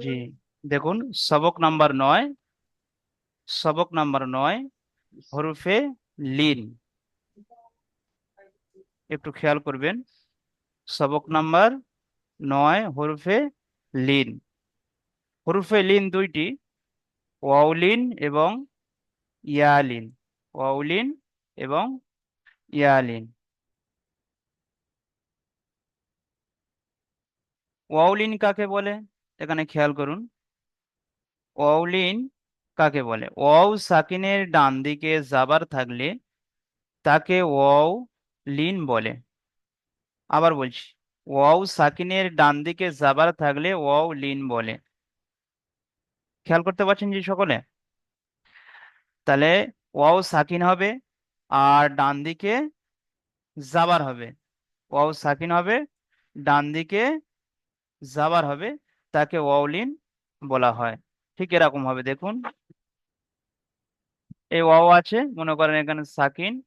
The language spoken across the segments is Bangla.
জি, দেখুন, সবক নাম্বার 9, সবক নাম্বার 9, হরফে লিন। একটু খেয়াল করবেন, সবক নাম্বার 9, হরফে লিন। হরফে লিন দুইটি, ওয়াউলিন এবং ইয়ালিন। ওয়াউলিন এবং ইয়ালিন। ওয়াউলিন কাকে বলে? এখানে খেয়াল করুন, ওয়াউলিন কাকে বলে। ওয়াও সাকিনের ডান দিকে জাবার থাকলে তাকে ওয়াও লিন বলে। আবার বলছি, ওয়াও সাকিনের ডান দিকে জাবার থাকলে ওয়াও লিন বলে। খেয়াল করতে পারছেন যে সকলে? তাহলে ওয়াও সাকিন হবে আর ডান দিকে জাবার হবে। ওয়াও সাকিন হবে, ডান দিকে জাবার হবে, তাকে ওয়াও লিন বলা হয়। ঠিক এরকম হবে, দেখুন, এই ওয়াও আছে, মনে করেন এখানে সাকিন,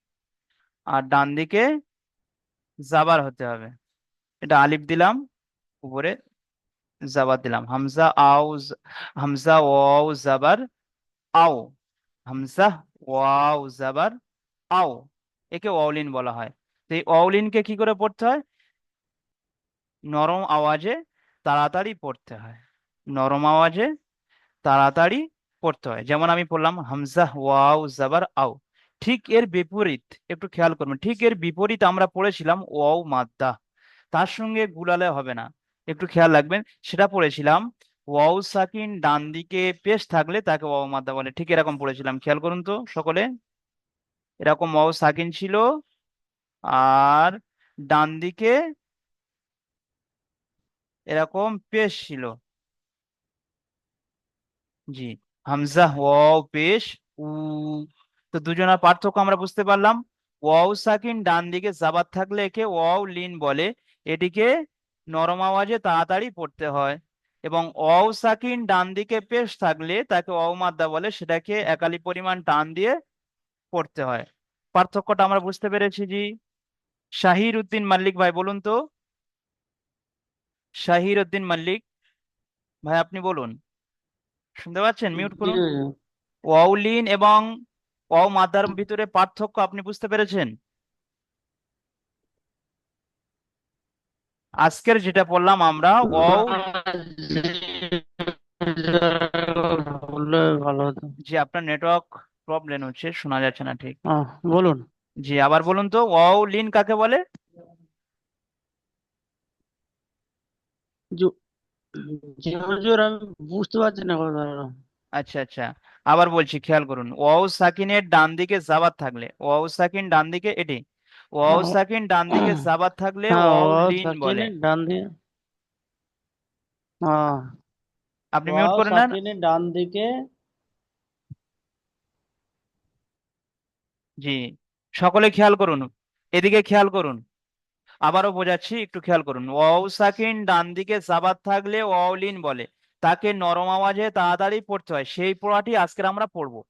আর ডান দিকে জাবার হতে হবে। এটা আলিফ দিলাম, উপরে জাবার দিলাম, হামজা আও হামজা ওয়াও জাবার আও। হামজা ওয়াও জাবার আও, একে ওয়াউলিন বলা হয়। তো এই ওয়াউলিনকে কি করে পড়তে হয়? নরম আওয়াজে তাড়াতাড়ি পড়তে হয়। নরম আওয়াজে তাড়াতাড়ি পড়তে হয়। যেমন আমি পড়লাম হামজা ওয়াও জাবার আও। ঠিক এর বিপরীত, একটু খেয়াল করবেন, ঠিক এর বিপরীত আমরা পড়েছিলাম ওয়াও মাদ্দা। তার সঙ্গে গুলালে হবে না, একটু খেয়াল রাখবেন। সেটা পড়েছিলাম ওয়াও সাকিন ডান দিকে পেশ থাকলে তাকে ওয়াও মাদ্দা বলে। ঠিক এরকম পড়েছিলাম, খেয়াল করুন তো সকলে। এরকম ওয়াও সাকিন ছিল, আর ডান দিকে এরকম পেশ ছিল। জি, হামজা ওয়াও পেশ উ। তো দুজনের পার্থক্য আমরা বুঝতে পারলাম। ওয়াও সাকিন ডান দিকে জাবাত থাকলে একে ওয়াও লিন বলে। এটিকে নরম আওয়াজে তাড়াতাড়ি পড়তে হয়। এবং ওয়াও সাকিন ডান দিকে পেশ থাকলে তাকে ওয়াও মাদ্দা বলে, সেটাকে একালি পরিমাণ টান দিয়ে পড়তে হয়। পার্থক্যটা আমরা বুঝতে পেরেছি। জি, শাহির উদ্দিন মল্লিক ভাই বলুন তো। শাহির উদ্দিন মল্লিক ভাই, আপনি বলুন। শুনতে পাচ্ছেন? মিউট জি করুন। ওয়াউলিন এবং ওয়াও মাদার ভিতরে পার্থক্য আপনি বুঝতে পেরেছেন? আজকের যেটা বললাম আমরা, ওয়াও। বললে ভালো হতো। যে আপনার নেটওয়ার্ক প্রবলেম হচ্ছে, শোনা যাচ্ছে না ঠিক। বলুন। জি, আবার বলুন তো, ওয়াউলিন কাকে বলে? জু- জি হুজুর, আমি বুঝতে পারছি না কথা। আচ্ছা আচ্ছা, আবার বলছি, খেয়াল করুন, ওয়াও সাকিনের ডান দিকে জাবাত থাকলে, ওয়াও সাকিন ডান দিকে এটি, ওয়াও হ্যাঁ, সাকিন ডান দিকে জাবাত থাকলে হ্যাঁ, ওয়াও ওয়াউলিন বলে। সাকিনের ডান দিয়ে। হ্যাঁ, আপনি মিউট ওয়াও করে নেন। সাকিনের ডান দিকে। জি, সকলে খেয়াল করুন, এদিকে খেয়াল করুন। আবারও বোঝাচ্ছি, একটু খেয়াল করুন। ওয়াও সাকিন ডান দিকে জাবাত থাকলে ওয়াউলিন বলে, তাকে নরম আওয়াজে তাড়াতাড়ি পড়তে হয়। সেই পড়াটি আজকের আমরা পড়ব।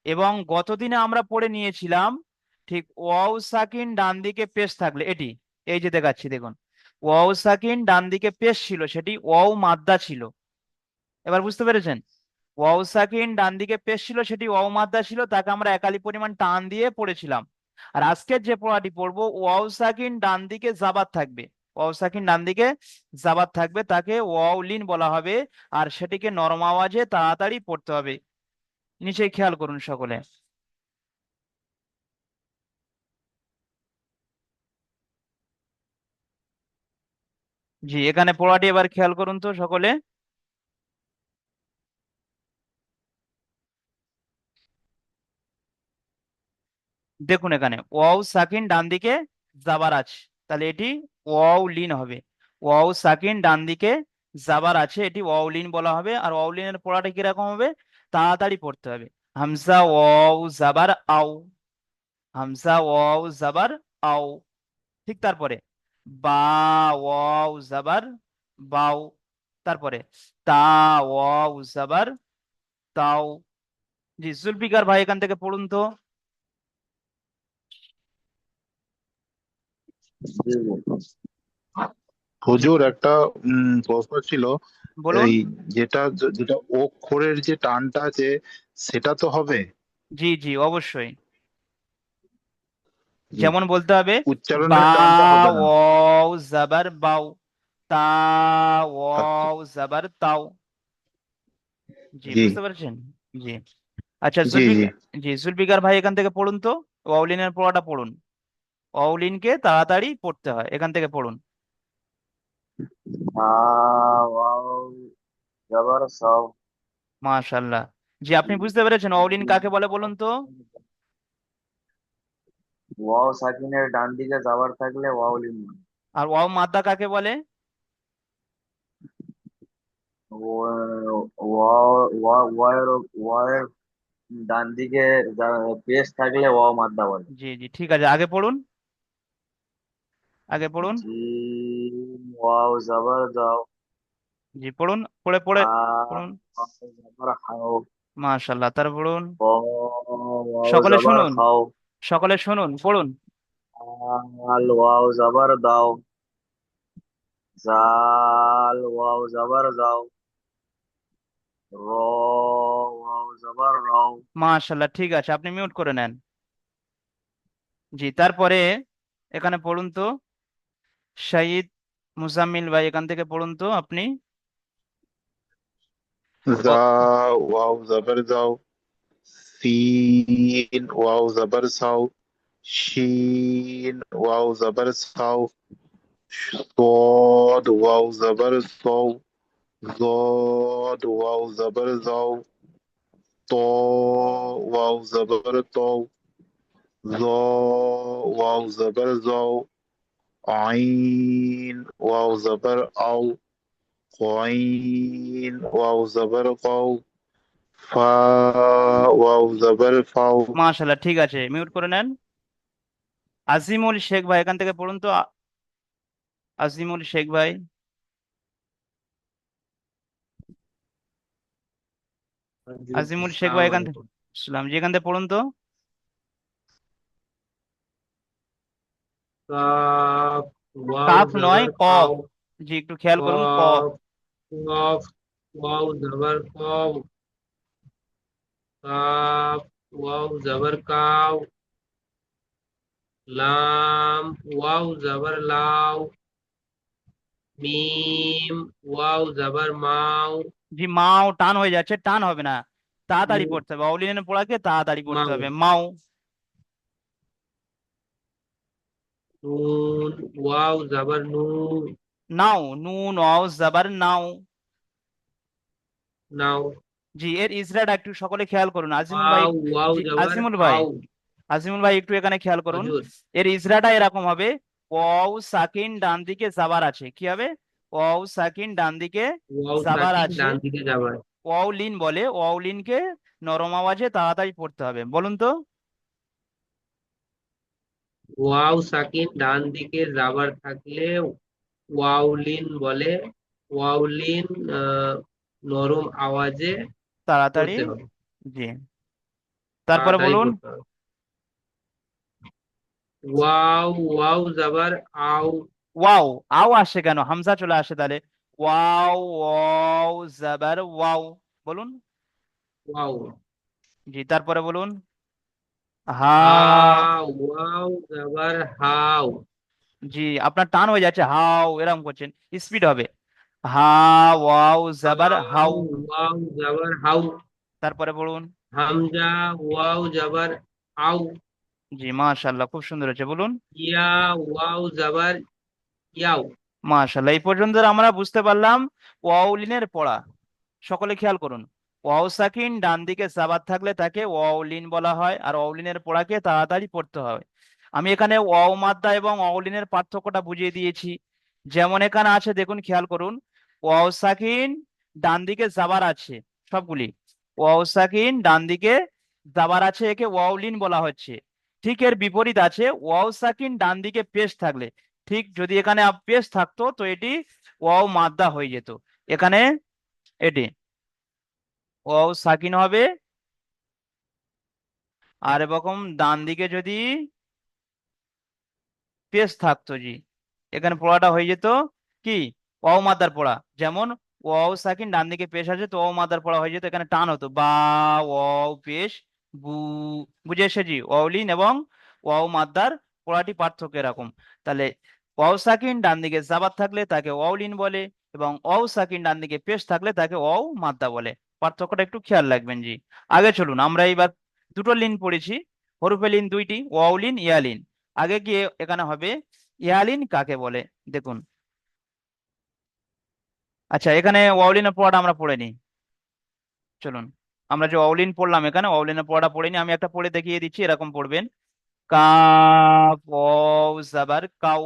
এবং গতদিনে আমরা পড়ে নিয়েছিলাম, ঠিক ওয়াও সাকিন ডান দিকে পেশ থাকলে এটি, এই যে দেখাচ্ছি দেখুন, ওয়াও সাকিন ডান দিকে পেশ ছিল, সেটি ওয়াও মাদ্দা ছিল। এবার বুঝতে পেরেছেন? ওয়াও সাকিন ডান দিকে পেশ ছিল, সেটি ওয়াও মাদ্দা ছিল, তাকে আমরা একালি পরিমাণ টান দিয়ে পড়েছিলাম। আর আজকের যে পড়াটি পড়বো, ওয়াও সাকিন ডান দিকে জাবাত থাকবে। ওয়াও সাকিন ডান দিকে জাবাত থাকবে, তাকে ওয়াও লিন বলা হবে। আর সেটিকে নরম আওয়াজে তাড়াতাড়ি পড়তে হবে। নিচে খেয়াল করুন সকলে। জি, এখানে পড়াটি এবার খেয়াল করুন তো সকলে। দেখুন, এখানে ওয়াও সাকিন ডান দিকে জাবার আছে, তাহলে এটি ওয়াও লিন হবে। ওয়াও সাকিন ডান দিকে জাবার আছে, এটি ওয়াও লিন বলা হবে। আর ওয়াও লিনের পড়াটা কিরকম হবে? তাড়াতাড়ি পড়তে হবে। হামজা ওয়াও জাবার আও। হামজা ওয়াও জাবার আও। ঠিক তারপরে বা, ওয়াও জাবার বাও। তারপরে তা, ওয়াও জাবার তাও। জি, জুলফিকার ভাই এখান থেকে পড়ুন তো। জি। হুজুর, একটা প্রশ্ন ছিল বলুন। এই যেটা অক্ষরের যে টানটা আছে সেটা তো হবে। জি জি অবশ্যই। জি, যেমন বলতে হবে বা উচ্চারণের টানটা হবে না। ওয়াও জাবার বাউ, তা আচ্ছা। ওয়াও জাবার তাও। জি জি বুঝতে পারছেন। জি। আচ্ছা জি জি। জি জুলফিকার ভাই এখান থেকে পড়ুন তো, ওয়াউলিনের পড়াটা পড়ুন। ওয়াউলিনকে তাড়াতাড়ি পড়তে হয়, এখান থেকে পড়ুন। হা ওয়াও জবর সাও। মাশাআল্লাহ। জি আপনি বুঝতে পেরেছেন ওয়াউলিন কাকে বলে বলুন তো? ওয়াও সাকিনের ডান দিকে যাবার থাকলে ওয়াও লিন বলে। আর ওয়াও মাদ্দা কাকে বলে? ওয়াও ওয়াও ওয়াও ডান দিকে পেশ থাকলে ওয়াও মাদ্দা বলে। জি জি ঠিক আছে, আগে পড়ুন, আগে পড়ুন। জিম ওয়াও জবর দাও। জি পড়ুন, পড়ে পড়ে হা পড়ুন। ওয়াও জবর হাও। মাশাআল্লাহ, তার পড়ুন। খ ওয়াও সকলে জবর শুনুন, খাও। সকলে শুনুন, পড়ুন। আল ওয়াও জবর দাও। জাল ওয়াও জবর দাও। র ওয়াও জবর রাও। মাশাআল্লাহ ঠিক আছে, আপনি মিউট করে নেন। জি তারপরে এখানে পড়ুন তো, শাহিদ মুজাম্মিল ভাই এখান থেকে পড়ুন তো আপনি। যা ও- ওয়াও জবর যাও, সিন ওয়াও জবর সাও, শিন ওয়াও জবর সাও, صاد واو زبر صو، ضاد واو زبر زو، طا واو زبر طو، ظا واو زبر زو، عين واو زبر أو، قين واو زبر قو، فا واو زبر فاو। মাশাআল্লাহ ঠিক আছে, মিউট করে নেন। আজিমুল শেখ ভাই এখান থেকে পড়ুন তো, আজিমুল শেখ ভাই। জি, আজিমুল শেখ ভাই আসসালামু এখান থেকে, আলাইকুম। ইসলাম জি এখান থেকে পড়ুন তো। কাফ ওয়াও কাফ নয়, জবর কফ। কাউ। জি একটু খেয়াল করুন, কফ। কফ কফ ওয়াও জবর কও। কাফ ওয়াও জবর কাউ। লাম ওয়াও জবর লাও। মিম ওয়াও জবর মাও। জি মাও টান হয়ে যাচ্ছে, টান হবে না, তাড়াতাড়ি নু- পড়তে হবে, অলিনের পড়াকে তাড়াতাড়ি পড়তে মাও হবে, মাও। নুন ওয়াও জবর নু। নাও, নুন ওয়াও জাবার নাও। নাও জি এর ইসরাটা একটু সকলে খেয়াল করুন, আজিমুল ভাই। ওয়াও ওয়াও জি জবর আজিমুল ভাই, আও। আজিমুল ভাই একটু এখানে খেয়াল করুন। হুজুর এর ইসরাটা এরকম হবে, ওয়াও সাকিন ডান দিকে জাবার আছে, কি হবে? ওয়াও সাকিন ডান দিকে ওয়াও জাবার সাকিন আছে, ডান দিকে যাবার। ওয়াউলিন বলে, ওয়াউলিনকে নরম আওয়াজে তাড়াতাড়ি পড়তে হবে, বলুন তো। ওয়াও সাকিন ডান দিকে যাবার থাকলে ওয়াউলিন বলে। ওয়াউলিন আহ, নরম আওয়াজে তাড়াতাড়ি। পড়তে হবে। জি তারপরে তাড়াতাড়ি বলুন। পড়তে হবে। ওয়াও ওয়াও যাবার আও। ওয়াও, আও আসে কেন, হামজা চলে আসে তাহলে। ওয়াও ওয়াও জাবার ওয়াও, বলুন। ওয়াও জি তারপরে বলুন। হা হা। ওয়াও যাবার হাও। জি আপনার টান হয়ে যাচ্ছে, হাও এরকম করছেন, স্পিড হবে। হা ওয়াও জাবার হাউ। হাও ওয়াও যাবার হাউ। তারপরে বলুন। হামজা ওয়াও যাবার আও। জি মাশাআল্লাহ খুব সুন্দর হয়েছে, বলুন। ইয়া ওয়াও যাবার ইয়াও। মাশাআল্লাহ এই পর্যন্ত আমরা বুঝতে পারলাম ওয়াউলিনের পড়া। সকলে খেয়াল করুন, ওয়াও সাকিন ডান দিকে সাবাত থাকলে তাকে ওয়াউলিন বলা হয়, আর ওয়াউলিনের পড়াকে তাড়াতাড়ি পড়তে হয়। আমি এখানে ওয়াও মাদ্দা এবং ওয়াউলিনের পার্থক্যটা বুঝিয়ে দিয়েছি। যেমন এখানে আছে দেখুন, খেয়াল করুন, ওয়াও সাকিন ডান দিকে জাবার আছে, সবগুলি ওয়াও সাকিন ডান দিকে জাবার আছে, একে ওয়াউলিন বলা হচ্ছে। ঠিক এর বিপরীত আছে ওয়াও সাকিন ডান দিকে পেশ থাকলে, ঠিক যদি এখানে পেশ থাকতো তো এটি ওয়াও মাদ্দা হয়ে যেত, এখানে এটি ওয়াও সাকিন হবে। আর এরকম ডান দিকে যদি পেশ থাকতো, জি এখানে পড়াটা হয়ে যেত কি, ওয়াও মাদ্দার পড়া। যেমন ওয়াও সাকিন ডান দিকে পেশ আছে তো ও মাদার পড়া হয়ে যেত, এখানে টান হতো বা, ওয়াও পেশ, বু। বুঝে এসেছি? ওয়াওলিন এবং ওয়াও মাদার পড়াটি পার্থক্য এরকম। তাহলে ওয়াও সাকিন ডান দিকে জাবার থাকলে তাকে ওয়াওলিন বলে, এবং ওয়াও সাকিন ডান দিকে পেশ থাকলে তাকে ওয়াও মাদ্দা বলে। পার্থক্যটা একটু খেয়াল রাখবেন জি। আগে চলুন, আমরা এইবার দুটো লিন পড়েছি, হরফে লিন দুইটি, ওয়াওলিন ইয়ালিন। আগে গিয়ে এখানে হবে ইয়ালিন কাকে বলে দেখুন। আচ্ছা, এখানে ওয়াওলিনের পড়াটা আমরা পড়ে নিই। চলুন, আমরা যে ওয়াওলিন পড়লাম এখানে ওয়াওলিনের পড়াটা পড়ে নিই। আমি একটা পড়ে দেখিয়ে দিচ্ছি, এরকম পড়বেন। কাফ ওয়াও জাবার কাউ,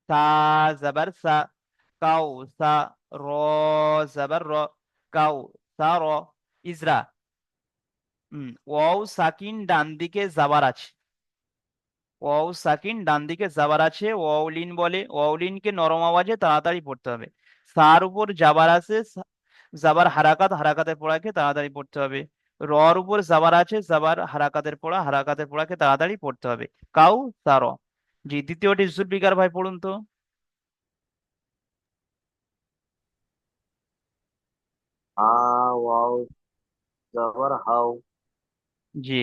সা জাবার সা, কাউ সা, র জাবার র, কাউ সা র। ইজরা। ওয়াও সাকিন ডান দিকে যাবার আছে, ওয়াও সাকিন ডান দিকে যাবার আছে ওয়াওলিন বলে। ওয়াওলিনকে নরম আওয়াজে তাড়াতাড়ি পড়তে হবে। সার উপর জাবার আছে, জাবার হারাকাত, হারাকাতের পড়াকে তাড়াতাড়ি পড়তে হবে। রর উপর জাবার আছে, জাবার হারাকাতের পড়া, হারাকাতের পড়াকে তাড়াতাড়ি পড়তে হবে। কাউ সার। জি, দ্বিতীয়টি জুলফিকার ভাই পড়ুন তো। হা ওয়াও জবর হাও, জি,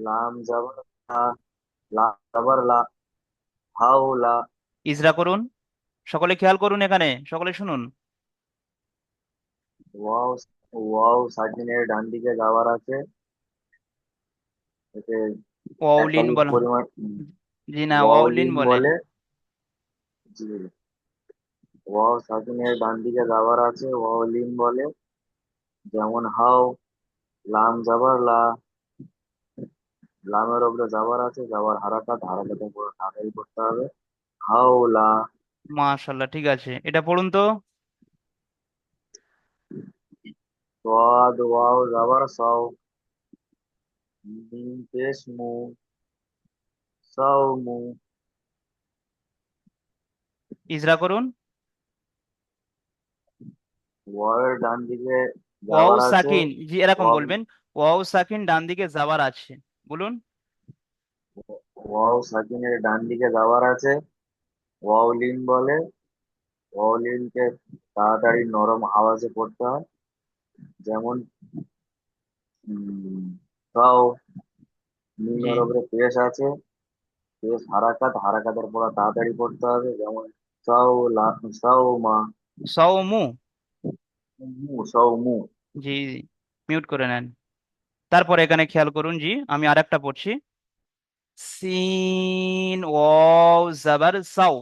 লাম জবর লা, লা জবর লা, হাও লা। ইজরা করুন। সকলে খেয়াল করুন, এখানে সকলে শুনুন। ওয়াও, ওয়াও সাকিনের ডান দিকে যাওয়ার আছে, এতে ওয়াউলিন একালিক বলা, পরিমাণ জি না, ওয়াউলিন ওয়াওলিন বলে। বলে। জি, ওয়াও সাকিনের ডান দিকে যাওয়ার আছে ওয়াওলিন বলে, যেমন হাও, লাম জবর লা, লামের উপরে যাবার আছে, যাবার হারাকাত, হারাকাতের পুরো তাড়াতাড়ি করতে হবে, হাওলা। মাশাল্লাহ, ঠিক আছে, এটা পড়ুন তো। সাদ ওয়াও যাবার সাও, মিম পেশ মু, সাও মু। ইজরা করুন। ওয়াওয়ের ডান দিকে ওয়াও যাবার আছে, সাকিন, জি এরকম ওয়াও, বলবেন। ওয়াও সাকিন ডান দিকে যাবার আছে, বলুন। ওয়াও সাকিনের ডান দিকে যাবার আছে ওয়াওলিন বলে, ওয়াওলিনকে তাড়াতাড়ি নরম আওয়াজে পড়তে হয়, যেমন সাও। জি, মিমের উপরে পেশ আছে, পেশ হারাকাত, হারাকাতের পর তাড়াতাড়ি পড়তে হবে, যেমন সাও লা, সাও মা, সৌমু। মু, সাও মু। জি, মিউট করে নেন। তারপর এখানে খেয়াল করুন জি, আমি আরেকটা পড়ছি। সিন ওয়াও জাবার সাউ,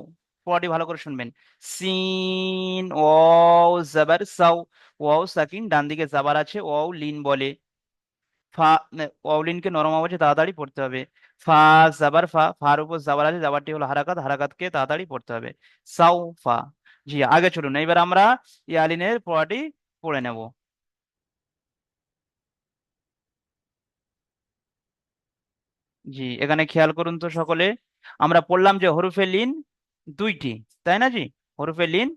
পড়াটি ভালো করে শুনবেন। সিন ওয়াও জাবার সাউ, ওয়াও সাকিন ডান দিকে যাবার আছে ওয়াও লিন বলে। ওয়াউলিনকে নরম আওয়াজে তাড়াতাড়ি পড়তে হবে। ফা জাবার ফা, ফার উপর জাবার আছে, জাবারটি হলো হারাকাত, হারাকাতকে তাড়াতাড়ি পড়তে হবে। সাউ ফা। জি, আগে চলুন, এবার আমরা ইয়ালিনের পড়াটি পড়ে নেব। জি, এখানে খেয়াল করুন তো সকলে। আমরা পড়লাম যে হরফে লিন দুইটি, তাই না জি? হরফে লিন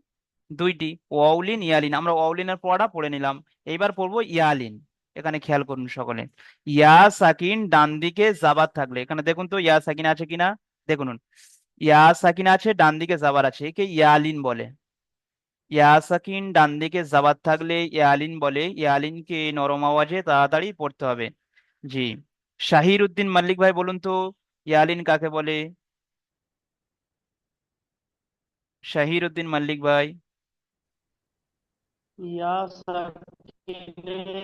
দুইটি, ওয়াউলিন ইয়ালিন। আমরা ওয়াউলিনের পড়াটা পড়ে নিলাম। এইবার পড়বো ইয়ালিন। এখানে খেয়াল করুন সকলে। ইয়া সাকিন ডান দিকে জাবার থাকলে, এখানে দেখুন তো ইয়া সাকিন আছে কিনা, দেখুন। ইয়া সাকিন আছে, ডান দিকে জাবার আছে, একে ইয়ালিন বলে। ইয়া সাকিন ডান দিকে জাবার থাকলে ইয়ালিন বলে। ইয়ালিনকে নরম আওয়াজে তাড়াতাড়ি পড়তে হবে। জি, শাহির উদ্দিন মল্লিক ভাই বলুন তো, ইয়ালিন কাকে বলে? শাহির উদ্দিন মল্লিক ভাই। ইয়া সাকিনের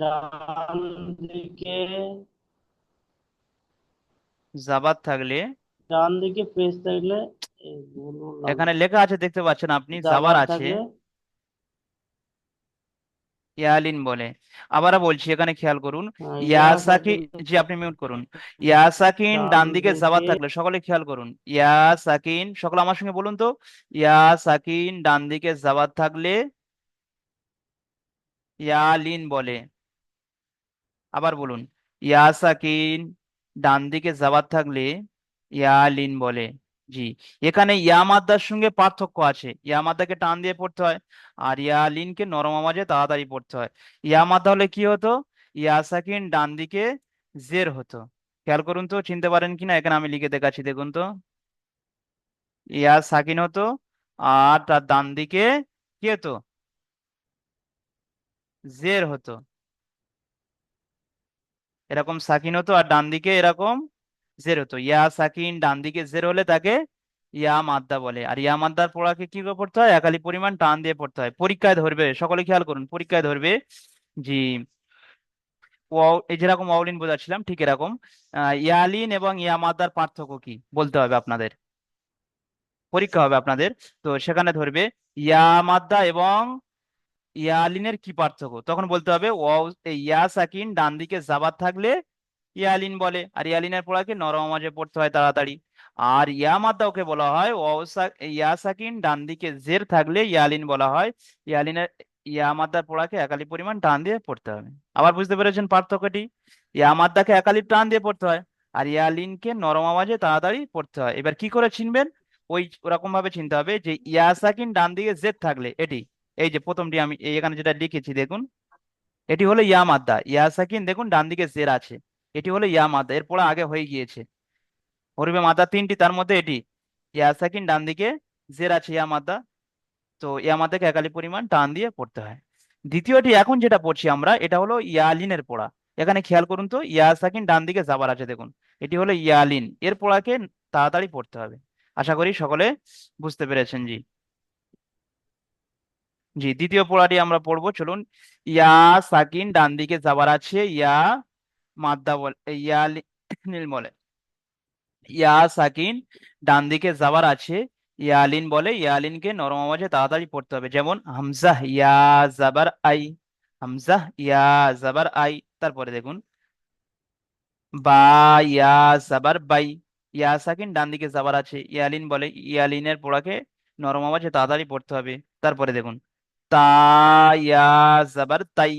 ডান দিকে, জাবার থাকলে, ডান দিকে পেজ থাকলে, এই ভুল বললাম, এখানে লেখা আছে দেখতে পাচ্ছেন আপনি, জাবার যাবার আছে, থাকলে ইয়ালিন বলে। আবারও বলছি, এখানে খেয়াল করুন। ইয়া ইয়া সাকিন, জি সাকিনের আপনি মিউট করুন। ইয়া সাকিন ডান ডান দিকে জাবার দিকে, থাকলে, সকলে খেয়াল করুন। ইয়া সাকিন, সকলে আমার সঙ্গে বলুন তো। ইয়া সাকিন ডান দিকে জাবার থাকলে ইয়ালিন বলে। আবার বলুন। ইয়া সাকিন ডান দিকে জাবার থাকলে ইয়ালিন বলে। জি, এখানে ইয়া মাদ্দার সঙ্গে পার্থক্য আছে। ইয়া মাদ্দাকে টান দিয়ে পড়তে হয়, আর ইয়ালিনকে নরম আওয়াজে তাড়াতাড়ি পড়তে হয়। ইয়া মাদ্দা হলে কি হতো? ইয়া সাকিন ডান দিকে জের হতো। খেয়াল করুন তো, চিনতে পারেন কিনা, এখানে আমি লিখে দেখাচ্ছি দেখুন তো। ইয়া সাকিন হতো, আর তার ডান দিকে কি হতো? জের হতো। এরকম সাকিন হতো আর ডান দিকে এরকম জের হতো। ইয়া সাকিন ডান দিকে জের হলে তাকে ইয়া মাদ্দা বলে। আর ইয়া মাদ্দার পড়াকে কি করে পড়তে হয়? একালি পরিমাণ টান দিয়ে পড়তে হয়। পরীক্ষায় ধরবে, সকলে খেয়াল করুন, পরীক্ষায় ধরবে। জি, ওয়াও, এই যেরকম ওয়াওলিন বোঝাচ্ছিলাম ঠিক এরকম ইয়ালিন এবং ইয়া মাদ্দার পার্থক্য কি বলতে হবে আপনাদের, পরীক্ষা হবে আপনাদের। তো সেখানে ধরবে ইয়া মাদ্দা এবং ইয়ালিনের কি পার্থক্য, তখন বলতে হবে ওয়াও এই ইয়া সাকিন ডান দিকে জাবার থাকলে ইয়ালিন বলে, আর ইয়ালিনের পড়াকে নরম আওয়াজে পড়তে হয় তাড়াতাড়ি। আর ইয়া মাদ্দা ওকে বলা হয় ইয়া সাকিন ডান দিকে জের থাকলে ইয়ালিন বলা হয়। ইয়ালিনের ইয়া মাদ্দার পড়াকে একালি পরিমাণ টান দিয়ে পড়তে হবে। আবার বুঝতে পেরেছেন পার্থক্যটি? ইয়া মাদ্দাকে একালি টান দিয়ে পড়তে হয়, আর ইয়ালিনকে নরম আওয়াজে তাড়াতাড়ি পড়তে হয়। এবার কি করে চিনবেন? ওই ওরকম ভাবে চিনতে হবে যে ইয়া সাকিন ডান দিকে জের থাকলে এটি, এই যে প্রথমটি আমি এখানে যেটা লিখেছি দেখুন, এটি হলো ইয়া মাদ্দা। ইয়া সাকিন দেখুন ডান দিকে জের আছে, এটি হলো ইয়া মাদ্দা, এর পড়া আগে হয়ে গিয়েছে। হরফে মাদ্দা তিনটি, তার মধ্যে এটি ইয়া সাকিন ডান দিকে জের আছে ইয়া মাদ্দা। তো ইয়া মাদ্দাকে একালি পরিমাণ টান দিয়ে পড়তে হয়। দ্বিতীয়টি এখন যেটা পড়ছি আমরা, এটা হলো ইয়ালিনের পড়া। এখানে খেয়াল করুন তো, ইয়া সাকিন ডান দিকে জাবার আছে দেখুন, এটি হলো ইয়ালিন, এর পড়াকে তাড়াতাড়ি পড়তে হবে। আশা করি সকলে বুঝতে পেরেছেন। জি, জি, দ্বিতীয় পড়াটি আমরা পড়বো, চলুন। ইয়া সাকিন ডান দিকে যাবার আছে ইয়া মাদ্দা বলে, ইয়া নীল বলে। ইয়া সাকিন ডান দিকে যাবার আছে ইয়ালিন বলে, ইয়ালিনকে নরম আওয়াজে তাড়াতাড়ি পড়তে হবে। যেমন হামজাহ ইয়া জাবার আই, হামজাহ ইয়া জাবার আই। তারপরে দেখুন বা ইয়া জাবার বাই, ইয়া সাকিন ডান দিকে যাবার আছে ইয়ালিন বলে, ইয়ালিনের পড়াকে নরম আওয়াজে তাড়াতাড়ি পড়তে হবে। তারপরে দেখুন তা ইয়া জাবার তাই,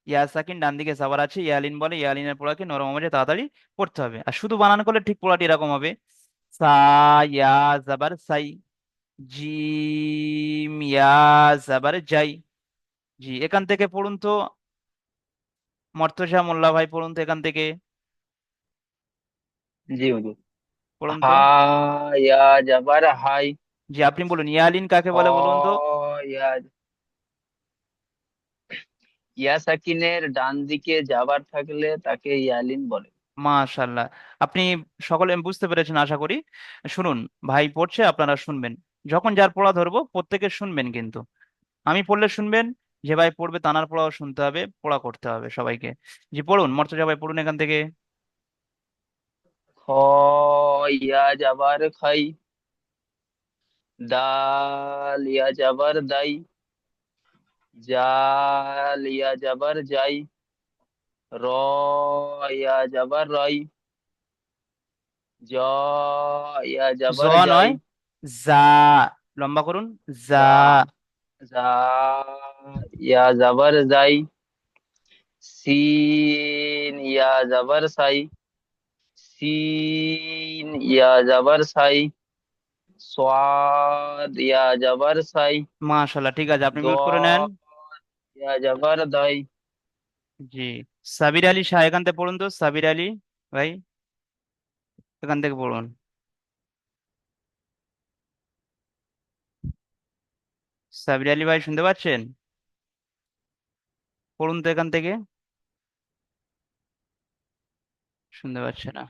ইয়া সাকিন ডান দিকে যাবার আছে ইয়ালিন বলে, ইয়ালিনের পড়াকে নরম আওয়াজে তাড়াতাড়ি পড়তে হবে। আর শুধু বানান করলে ঠিক পড়াটি এরকম হবে সা ইয়া জাবার সাই, জিম ইয়া জাবার যাই। জি, এখান থেকে পড়ুন তো, মর্তজা মোল্লা ভাই পড়ুন তো এখান থেকে, জি হুজুর। পড়ুন তো। হা ইয়া জাবার হাই। জি, আপনি বলুন ইয়ালিন কাকে হ বলে বলুন তো। ইয়া ইয়া সাকিনের ডান দিকে যাবার থাকলে তাকে ইয়ালিন বলে। মাশাল্লাহ, আপনি সকলে বুঝতে পেরেছেন আশা করি। শুনুন, ভাই পড়ছে, আপনারা শুনবেন। যখন যার পড়া ধরবো প্রত্যেকে শুনবেন কিন্তু, আমি পড়লে শুনবেন, যে ভাই পড়বে তানার পড়াও শুনতে হবে, পড়া করতে হবে সবাইকে। জি, পড়ুন মর্তজা ভাই, পড়ুন এখান থেকে। খ ইয়া জাবার খাই। দাল ইয়া জাবার দাই। জাল ইয়া জাবার যাই। র ইয়া জাবার রাই। জ ইয়া জ জাবার যাই। নয়, যা, লম্বা করুন, যা। জা জা ইয়া জাবার যাই। সিন ইয়া জাবার সাই। সিন ইয়া জাবার সাই। সোয়াদ ইয়া জাবার সাই। মাশাল্লাহ, ঠিক আছে, আপনি মিউট করে নেন। দদ ইয়া জাবার দাই। জি, সাবির আলী শাহ এখান থেকে পড়ুন তো, সাবির আলী ভাই এখান থেকে পড়ুন। সাবির আলী ভাই শুনতে পাচ্ছেন? পড়ুন তো এখান থেকে। শুনতে পাচ্ছে না,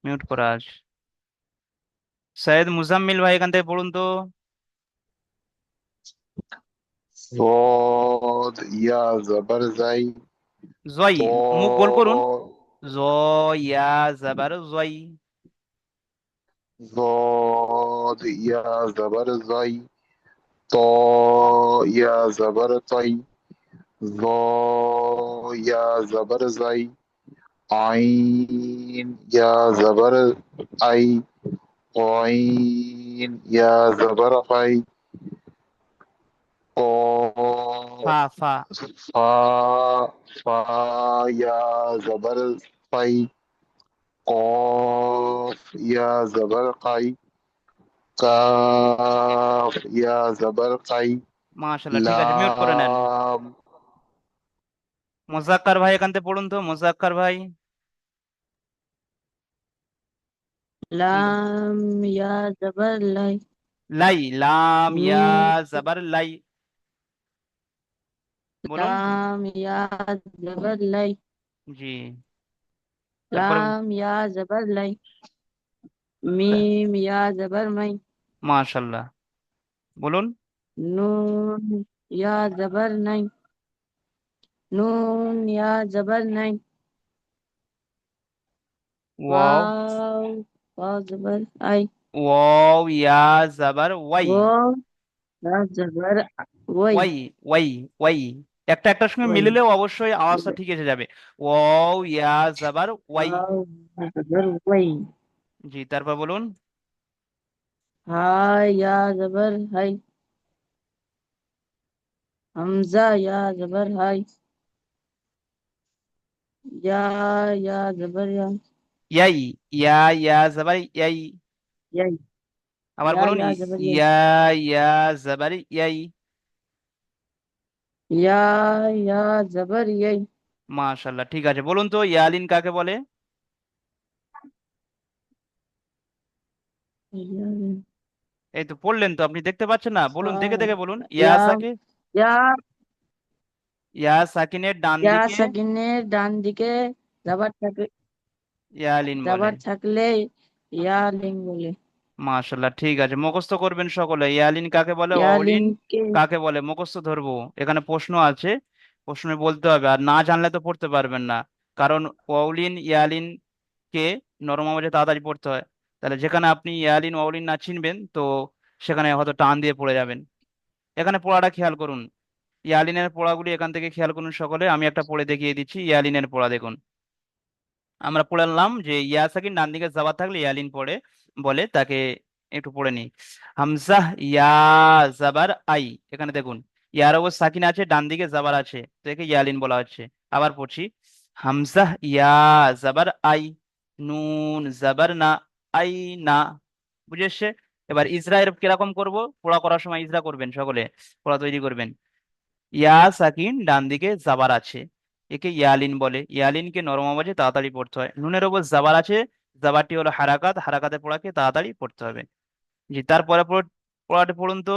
মিউট করা আছে। সৈয়দ মুজাম্মিল ভাই এখান থেকে পড়ুন তো। صاد يا زبر زي. জয়, طا মুখ গোল করুন। জ ইয়া জাবার জয়। ضاد يا زبر زي. طا يا زبر طي. ظا يا زبر زي. عين يا زبر أي. عين يا زبر قي. ফা قاف ফা। فا فا يا زبر في. قاف يا زبر قي. কাফ ইয়া জবর কাই। মাশাল্লাহ, ঠিক আছে, মিউট করে নেন। লাম মোজাক্কার ভাই এখান থেকে পড়ুন তো, মোজাক্কার ভাই। লাম ইয়া জাবার লাই। লাই, লাম ইয়া মিম জাবার লাই, বলুন। লাম ইয়া জবর লাই, জি, তারপরে লাম ইয়া জবর লাই, মিম ইয়া জবর মাই, মাশাল্লাহ, বলুন। নুন ইয়া জবর নাই, নুন ইয়া জবর নাই, ওয়াও, ওয়াও ওয়াও জবর আই, ওয়াও ইয়া জাবার ওয়াই, ওয়াও ইয়া জবর ওয়াই, ওয়াই, ওয়াই, ওয়াই, একটা একটার সঙ্গে ওয়াই, মিলিলেও অবশ্যই আওয়াজটা ঠিক এসে যাবে। ওয়াও ইয়া জাবার ওয়াই। ওয়াও ইয়া জবর ওয়াই, জি, তারপর বলুন। হাই ইয়া জবর হাই, হামজা ইয়া জবর হাই, ইয়া ইয়া জবর ইয়া, ইয়াই, ইয়া জাবার ইয়াই। ইয়া আবার বলুন, ইয়া জবর ইয়া, ইয়া ইয়া জাবার ইয়াই। ইয়া ইয়া জবর ইয়া, মাশাল্লাহ, ঠিক আছে। বলুন তো ইয়ালিন কাকে বলে? এই তো পড়লেন তো, আপনি দেখতে পাচ্ছেন না? বলুন, দেখে দেখে বলুন। ইয়া ইয়া ইয়া সাকিনের ডান ইয়া দিকে সাকিনের ডান দিকে যাবার থাকে, ইয়ালিন বলে। যাবার থাকলে ইয়া লিং বলে। মাশাল্লাহ, ঠিক আছে, মুখস্থ করবেন সকলে। ইয়ালিন কাকে বলে, ইয়া অলিন লিংকে কাকে বলে, মুখস্থ ধরবো। এখানে প্রশ্ন আছে, প্রশ্নে বলতে হবে, আর না জানলে তো পড়তে পারবেন না। কারণ অলিন ইয়ালিন কে নরম আওয়াজে তাড়াতাড়ি পড়তে হয়। তাহলে যেখানে আপনি ইয়ালিন অলিন না চিনবেন, তো সেখানে হয়তো টান দিয়ে পড়ে যাবেন। এখানে পড়াটা খেয়াল করুন, ইয়ালিনের পড়াগুলি এখান থেকে খেয়াল করুন সকলে। আমি একটা পড়ে দেখিয়ে দিচ্ছি, ইয়ালিনের পড়া দেখুন। আমরা পড়ে নিলাম যে ইয়া সাকিন ডান দিকে যাবার থাকলে ইয়ালিন পড়ে বলে, তাকে একটু পড়ে নি। হামজা ইয়া জাবার আই, এখানে দেখুন ইয়ার ওপর সাকিন আছে, ডান দিকে জাবার আছে, তো একে ইয়ালিন বলা হচ্ছে। আবার পড়ছি, হামজা ইয়া জাবার আই, নুন জাবার না, আই না। বুঝে এসছে? এবার ইসরায়েল কিরকম করব, পড়া করার সময় ইসরা করবেন সকলে, পড়া তৈরি করবেন। ইয়া সাকিন ডান দিকে জাবার আছে, একে ইয়ালিন বলে। ইয়ালিনকে নরম আওয়াজে তাড়াতাড়ি পড়তে হয়। নুনের ওপর জাবার আছে, জাবারটি হলো হারাকাত, হারাকাতে পড়াকে তাড়াতাড়ি পড়তে হবে। জি, তারপরে পড়াটি পড়ুন তো।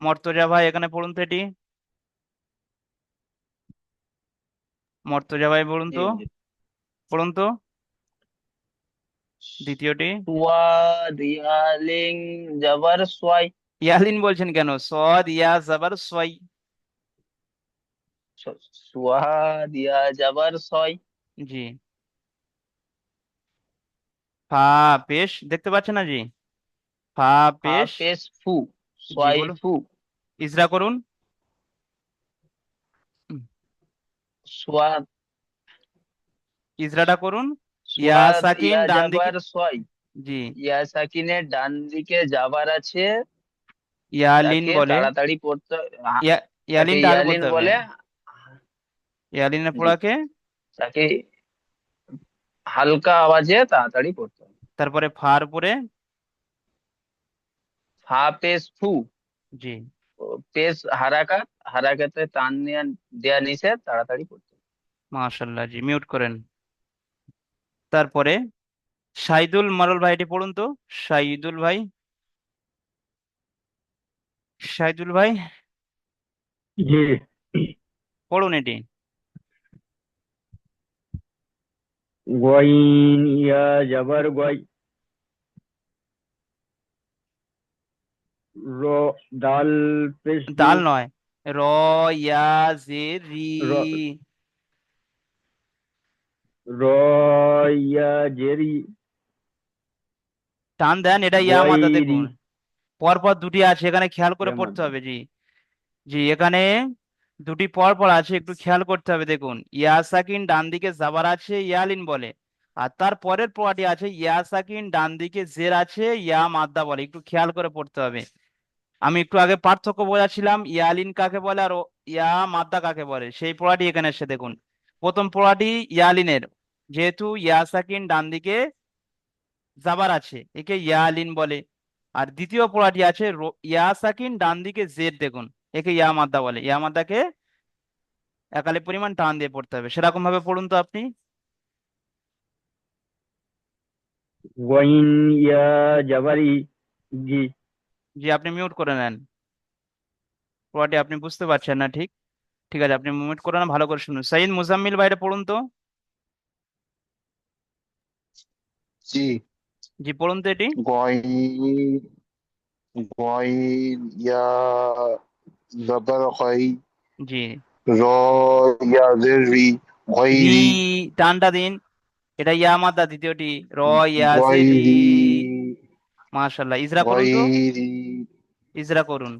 মর্তজা ভাই এখানে পড়ুন তো এটি। মর্তজা ভাই পড়ুন জি তো, জি। পড়ুন তো দ্বিতীয়টি। সুয়াদ ইয়ালিং জবর সোয়াই, ইয়ালিন বলছেন কেন? সদ ইয়া জাবার সই। সুয়াদ ইয়া জবর সয়, জি, ফা পেশ দেখতে পাচ্ছেন না? জি, ফা পেশ। হাফেজ ফু, জি, সোয়াই বলুন, ফু, ইজরা করুন। হুম, সোয়াদ, ইজরাটা করুন। ইয়া সোয়াদ সাকিন ইয়া ডান দিকে। জবর সয়, জি, ইয়া সাকিনের ডান দিকে যাবার আছে, ইয়ালিন তাকে বলে। তাড়াতাড়ি পড়তে, ইয়া তাকে ইয়ালিনটা আগে ইয়ালিন বলতে হবে। বলে। ইয়ালিনের জি, পড়াকে তাকে হালকা আওয়াজে তাড়াতাড়ি পড়তে হবে। তারপরে ফার উপরে। ফা পেশ ফু, জি, পেশ হারাকাত, হারাকাতে টান দেয়া নিষেধ, তাড়াতাড়ি পড়তে হবে। মাশাল্লাহ, জি, মিউট করেন। তারপরে শাহিদুল মারুল ভাই এটি পড়ুন তো। শাহিদুল ভাই, শাহিদুল ভাই জি। পড়ুন এটি। গয়িন ইয়া জাবার গয়, র দাল পেশ দু, দাল নয়, র ইয়া জে রি। র র ইয়া জেরি, টান দেন, এটা ইয়া মাদা গয়রি দেখুন। পরপর দুটি আছে, এখানে খেয়াল করে পড়তে ইয়ামাদ। হবে। জি, জি, এখানে দুটি পর পর আছে, একটু খেয়াল করতে হবে। দেখুন, ইয়া সাকিন ডান দিকে জাবার আছে, ইয়ালিন বলে। আর তার পরের পড়াটি আছে ইয়া সাকিন ডান দিকে জের আছে, ইয়া মাদ্দা বলে। একটু খেয়াল করে পড়তে হবে। আমি একটু আগে পার্থক্য বোঝাচ্ছিলাম, ইয়ালিন কাকে বলে আর ইয়া মাদ্দা কাকে বলে, সেই পড়াটি এখানে এসে দেখুন। প্রথম পড়াটি ইয়ালিনের, যেহেতু ইয়া সাকিন ডান দিকে জাবার আছে, একে ইয়ালিন বলে। আর দ্বিতীয় পড়াটি আছে ইয়া সাকিন ডান দিকে জের, দেখুন, একে ইয়া মাদ্দা বলে। ইয়া মাদ্দাকে একালে পরিমাণ টান দিয়ে পড়তে হবে। সেরকম ভাবে পড়ুন তো আপনি। গয়িন ইয়া জাবারি, জি। জি, আপনি মিউট করে নেন। পড়াটি আপনি বুঝতে পারছেন না, ঠিক ঠিক আছে, আপনি মিউট করে নেন, ভালো করে শুনুন। সাইদ মুজাম্মিল বাইরে পড়ুন তো। জি। জি, পড়ুন তো এটি। গয় গয় ইয়া জবর গয়, জি, র ইয়া জের রি, রি, গয়রি, টানটা দিন। এটা ইয়া মাদ্দা দ্বিতীয়টি, র ইয়াজে রি। গয়রি, মাশাল্লাহ, ইজরা করুন তো, গয়রি। ইজরা করুন।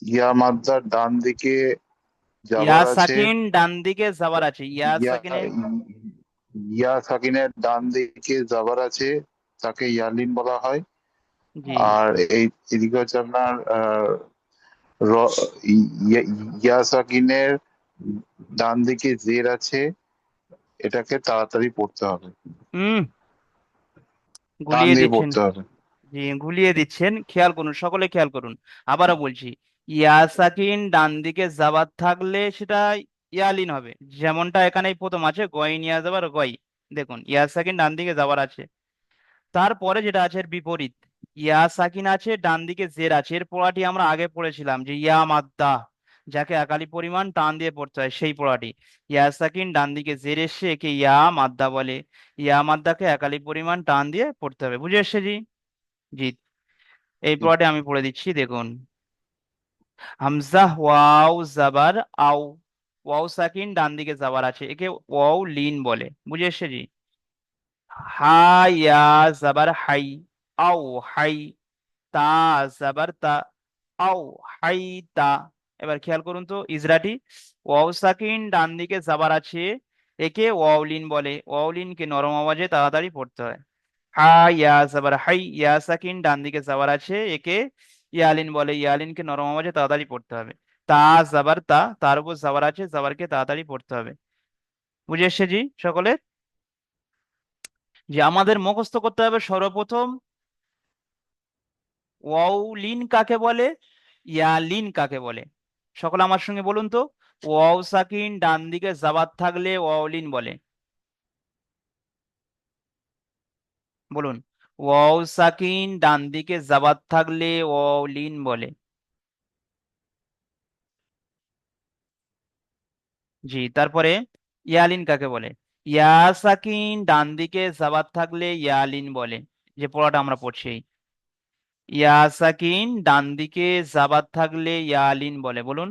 ইয়া মাদ্দার ডান দিকে ইয়া জাবার আছে। সাকিন ডান দিকে যাবার আছে, ইয়া ইয়া সাকিনে। ইয়া সাকিনের ডান দিকে জাবার আছে, তাকে ইয়ালিন বলা হয়। জি, আর এদিকে হচ্ছে আপনার ইয়া সাকিনের ডান দিকে জের আছে, এটাকে তাড়াতাড়ি পড়তে হবে, হুম, টান গুলিয়ে দিয়ে দিচ্ছেন। পড়তে হবে। জি, গুলিয়ে দিচ্ছেন, খেয়াল করুন, সকলে খেয়াল করুন। আবারও বলছি, ইয়া সাকিন ডান দিকে যাবার থাকলে সেটা ইয়ালিন হবে, যেমনটা এখানে প্রথম আছে গয় নিয়ে যাবার গয়। দেখুন, ইয়া সাকিন ডান দিকে যাবার আছে, তারপরে যেটা আছে এর বিপরীত, ইয়া সাকিন আছে ডান দিকে জের আছে। এর পড়াটি আমরা আগে পড়েছিলাম যে ইয়া মাদ্দা, যাকে একালি পরিমাণ টান দিয়ে পড়তে হয়, সেই পড়াটি। ইয়া সাকিন ডান দিকে জের এসে একে ইয়া মাদ্দা বলে। ইয়া মাদ্দাকে একালি পরিমাণ টান দিয়ে পড়তে হবে, বুঝে এসছে জি? জি, এই পড়াটি আমি পড়ে দিচ্ছি, দেখুন। হামজা ওয়াও জাবার আও, ওয়াও সাকিন ডান দিকে যাবার আছে, একে ওয়াও লিন বলে, বুঝে এসছে জি? হা ইয়া জাবার হাই, আও হাই, তা জাবার তা, আও হাই তা। এবার খেয়াল করুন তো ইজরাটি, ওয়াও সাকিন ডান দিকে যাবার আছে, একে ওয়াউলিন বলে। ওয়াউলিনকে নরম আওয়াজে তাড়াতাড়ি পড়তে হয়। হা ইয়া জাবার হাই, ইয়া সাকিন ডান দিকে যাবার আছে, একে ইয়ালিন বলে। ইয়ালিনকে নরম আওয়াজে তাড়াতাড়ি পড়তে হবে। তা জাবার তা, তার উপর জাবার আছে, জাবারকে তাড়াতাড়ি পড়তে হবে, বুঝে এসছে জি সকলে? যে আমাদের মুখস্থ করতে হবে সর্বপ্রথম ওয়াউলিন কাকে বলে, ইয়ালিন কাকে বলে। সকলে আমার সঙ্গে বলুন তো, ওয়াও সাকিন ডান দিকে জাবার থাকলে ওয়াউলিন বলে। বলুন, ওয়াও সাকিন ডান দিকে জাবার থাকলে ওয়াউলিন বলে। জি, তারপরে ইয়ালিন কাকে বলে? ইয়া সাকিন ডান দিকে জাবার থাকলে ইয়ালিন বলে, যে পড়াটা আমরা পড়ছি। ইয়া সাকিন ডান দিকে জাবার থাকলে ইয়ালিন বলে, বলুন।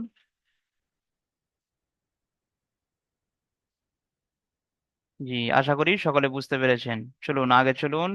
জি, আশা করি সকলে বুঝতে পেরেছেন। চলুন আগে চলুন।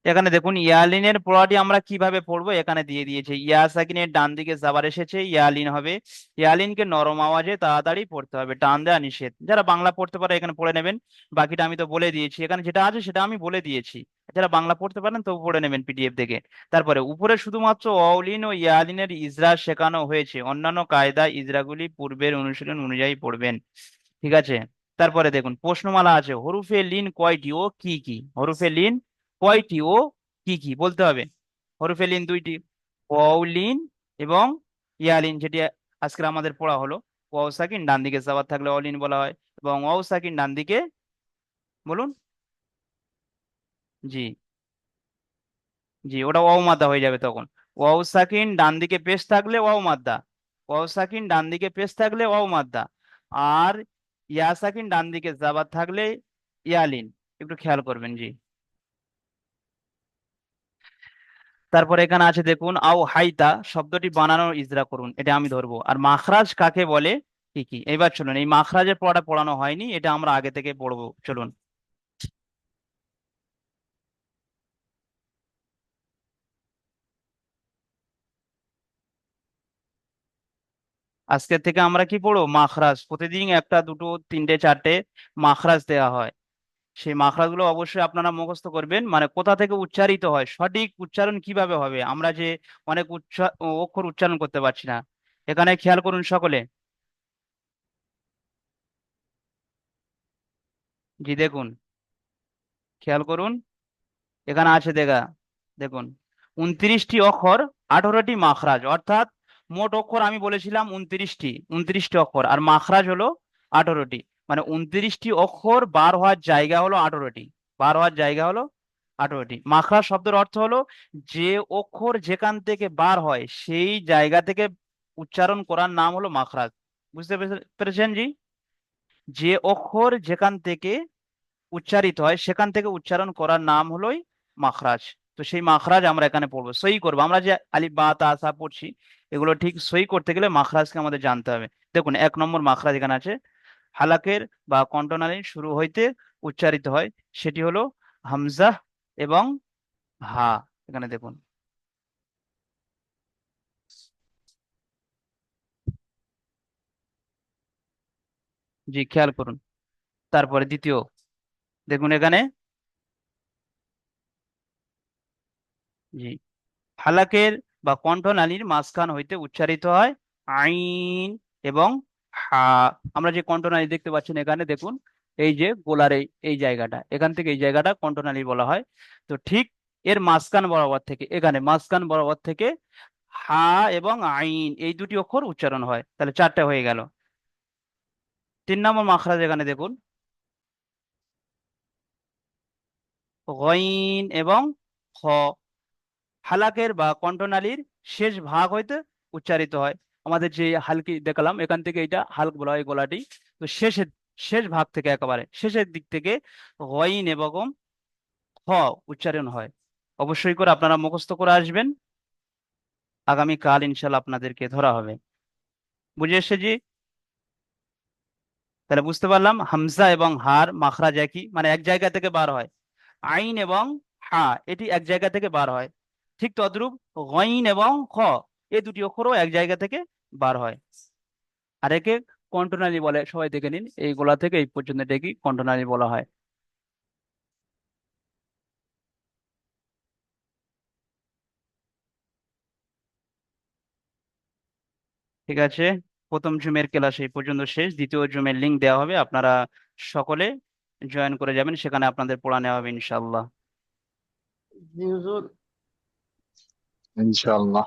এখানে দেখুন ইয়ালিনের পড়াটি আমরা কিভাবে পড়বো, এখানে দিয়ে দিয়েছে। ইয়া সাকিনের ডান দিকে যাবার এসেছে, ইয়ালিন হবে। ইয়ালিনকে নরম আওয়াজে তাড়াতাড়ি পড়তে হবে, টান দেওয়া নিষেধ। যারা বাংলা পড়তে পারে এখানে পড়ে নেবেন, বাকিটা আমি তো বলে দিয়েছি, এখানে যেটা আছে সেটা আমি বলে দিয়েছি। যারা বাংলা পড়তে পারেন তো পড়ে নেবেন পিডিএফ থেকে। তারপরে উপরে শুধুমাত্র অউলিন ও ইয়ালিনের ইজরা শেখানো হয়েছে, অন্যান্য কায়দা ইজরাগুলি পূর্বের অনুশীলন অনুযায়ী পড়বেন, ঠিক আছে? তারপরে দেখুন প্রশ্নমালা আছে, হরুফে লিন কয়টি ও কি কি? হরুফে লিন কয়টি ও কি কি বলতে হবে। হরফে লিন দুইটি, ওয়াও লিন এবং ইয়ালিন, যেটি আজকে আমাদের পড়া হলো। ওয়াও সাকিন ডান দিকে যাবার থাকলে ওয়াও লিন বলা হয়, এবং ওয়াও সাকিন ডান দিকে, বলুন। জি, জি, ওটা ওয়াও মাদ্দা হয়ে যাবে তখন। ওয়াও সাকিন ডান দিকে পেশ থাকলে ওয়াও মাদ্দা, ওয়াও সাকিন ডান দিকে পেশ থাকলে ওয়াও মাদ্দা। আর ইয়া সাকিন ডান দিকে যাবার থাকলে ইয়ালিন, একটু খেয়াল করবেন জি। তারপর এখানে আছে দেখুন, আও হাইতা শব্দটি বানানোর ইজরা করুন, এটা আমি ধরবো। আর মাখরাজ কাকে বলে, কি কি? এবার চলুন, এই মাখরাজের পড়াটা পড়ানো হয়নি, এটা আমরা আগে থেকে পড়বো, চলুন। আজকের থেকে আমরা কি পড়বো, মাখরাজ। প্রতিদিন একটা দুটো তিনটে চারটে মাখরাজ দেওয়া হয়, সেই মাখরাজগুলো অবশ্যই আপনারা মুখস্থ করবেন। মানে কোথা থেকে উচ্চারিত হয়, সঠিক উচ্চারণ কিভাবে হবে, আমরা যে অনেক অক্ষর উচ্চারণ করতে পারছি না। এখানে খেয়াল করুন সকলে। জি, দেখুন, খেয়াল করুন, এখানে আছে দেখুন, 29টি অক্ষর, 18টি মাখরাজ, অর্থাৎ মোট অক্ষর আমি বলেছিলাম 29টি অক্ষর, আর মাখরাজ হলো 18টি। মানে 29টি অক্ষর বার হওয়ার জায়গা হলো 18টি, বার হওয়ার জায়গা হলো 18টি। মাখরাজ শব্দের অর্থ হলো যে অক্ষর যেখান থেকে বার হয় সেই জায়গা থেকে উচ্চারণ করার নাম হলো মাখরাজ। বুঝতে পেরেছেন জি? যে অক্ষর যেখান থেকে উচ্চারিত হয় সেখান থেকে উচ্চারণ করার নাম হলোই মাখরাজ। তো সেই মাখরাজ আমরা এখানে পড়বো, সই করবো। আমরা যে আলিফ বা তা সা পড়ছি এগুলো ঠিক সই করতে গেলে মাখরাজকে আমাদের জানতে হবে। দেখুন 1 নম্বর মাখরাজ এখানে আছে, হালাকের বা কণ্ঠনালীর শুরু হইতে উচ্চারিত হয়, সেটি হলো হামজা এবং হা। এখানে দেখুন, জি খেয়াল করুন। তারপরে দ্বিতীয় দেখুন এখানে, জি হালাকের বা কণ্ঠনালীর মাঝখান হইতে উচ্চারিত হয় আইন এবং হা। আমরা যে কণ্ঠনালী দেখতে পাচ্ছেন এখানে দেখুন, এই যে গোলার এই জায়গাটা, এখান থেকে এই জায়গাটা কণ্ঠনালী বলা হয়। তো ঠিক এর মাঝখান বরাবর থেকে, এখানে মাঝখান বরাবর থেকে হা এবং আইন এই দুটি অক্ষর উচ্চারণ হয়, তাহলে 4টে হয়ে গেল। 3 নম্বর মাখরাজ এখানে দেখুন, গইন এবং খ। হালাকের বা কণ্ঠনালীর শেষ ভাগ হইতে উচ্চারিত হয়। আমাদের যে হালকি দেখালাম এখান থেকে এটা হালক বলা হয় গলাটি। তো শেষ ভাগ থেকে একেবারে শেষের দিক থেকে গইন এবং খ উচ্চারণ হয়। অবশ্যই করে আপনারা মুখস্থ করে আসবেন, আগামীকাল ইনশাল্লাহ আপনাদেরকে ধরা হবে। বুঝে এসছে জি? তাহলে বুঝতে পারলাম হামজা এবং হার মাখরাজ একই, মানে এক জায়গা থেকে বার হয়। আইন এবং হা এটি এক জায়গা থেকে বার হয়। ঠিক তদ্রূপ গইন এবং খ এই দুটি অক্ষরও এক জায়গা থেকে বার হয়। আর একে কণ্ঠনালী বলে, সবাই দেখে নিন, এই গোলা থেকে এই পর্যন্ত এটাকে কণ্ঠনালী বলা হয়। ঠিক আছে, প্রথম জুমের ক্লাস এই পর্যন্ত শেষ। দ্বিতীয় জুমের লিংক দেওয়া হবে, আপনারা সকলে জয়েন করে যাবেন, সেখানে আপনাদের পড়া নেওয়া হবে ইনশাল্লাহ। ইনশাআল্লাহ।